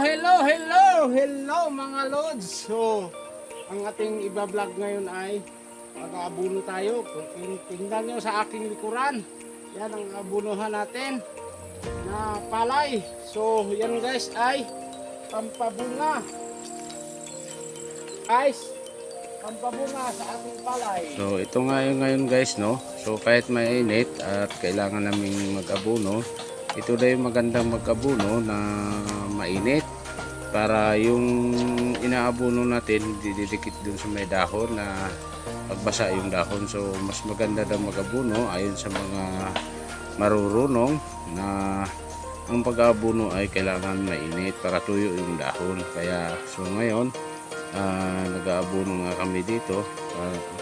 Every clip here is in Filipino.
Hello mga lods. So, ang ating iba-vlog ngayon ay mag-aabuno tayo. Kung tingnan nyo sa aking likuran, yan ang abunuhan natin na palay. So, yan guys ay pampabunga. Pampabunga sa ating palay. So, ito nga yung ngayon guys, no? So, kahit mainit at kailangan naming mag-abuno, ito na yung magandang mag-abuno na mainit para yung inaabuno natin hindi didikit dun sa may dahon na pagbasa yung dahon. So mas maganda daw mag-abuno ayon sa mga marurunong na ang pag-aabuno ay kailangan mainit para tuyo yung dahon. Kaya so ngayon nag-aabuno nga kami dito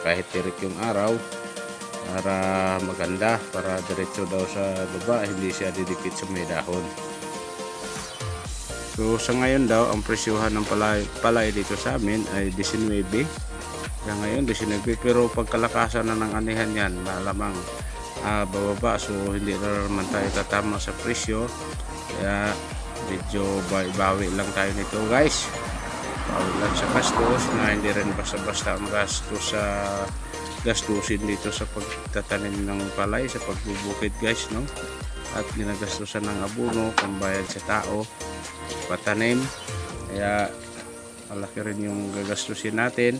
kahit tirik yung araw para maganda, para diretso daw sa baba, hindi siya didikit sa may dahon. So sa ngayon daw ang presyuhan ng palay dito sa amin ay 19. Kaya ngayon 19, pero pagkalakasan na ng anihan yan malamang bababa, so hindi na naman tayo tatama sa presyo. Kaya medyo bawi lang tayo nito guys, bawi lang sa gastos na hindi rin basta-basta ang gastos sa gastusin dito sa pagtatanim ng palay, sa pagbubukid guys, no? At ginagastusan ng abono, pambayad sa tao, patanim. Kaya malaki rin yung gagastusin natin.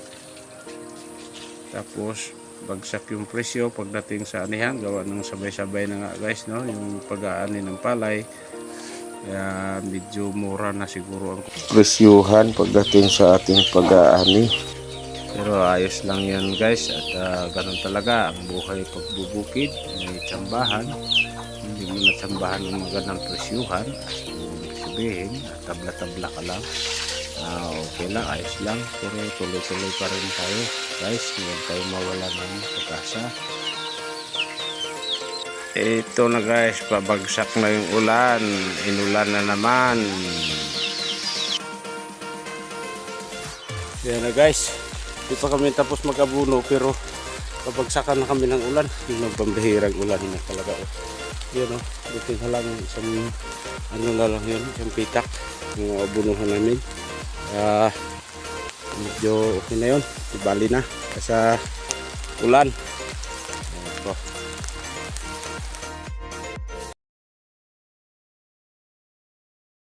Tapos bagsak yung presyo pagdating sa anihan, gawa ng sabay-sabay na nga guys, no? Yung pag-aani ng palay. Kaya medyo mura na siguro ang presyuhan pagdating sa ating pag-aani. Pero ayos lang yan guys, at ganun talaga ang buhay pagbubukid. May tsambahan, hindi mo na tsambahan ng magandang presyuhan. So sabihin, tabla-tabla ka lang, okay lang, ayos lang. Pero tuloy-tuloy pa rin tayo guys, huwag tayo mawala ng pag-asa. Ito na guys, pabagsak na yung ulan, inulan na naman. Yan na guys, di pa kami tapos mag-abuno pero pabagsakan na kami ng ulan. Yung pambihirang ulan na talaga. Yan o, buti na lang isang ano na lang yun, isang pitak yung abunuhan namin. Medyo okay na yun, ibali na sa ulan.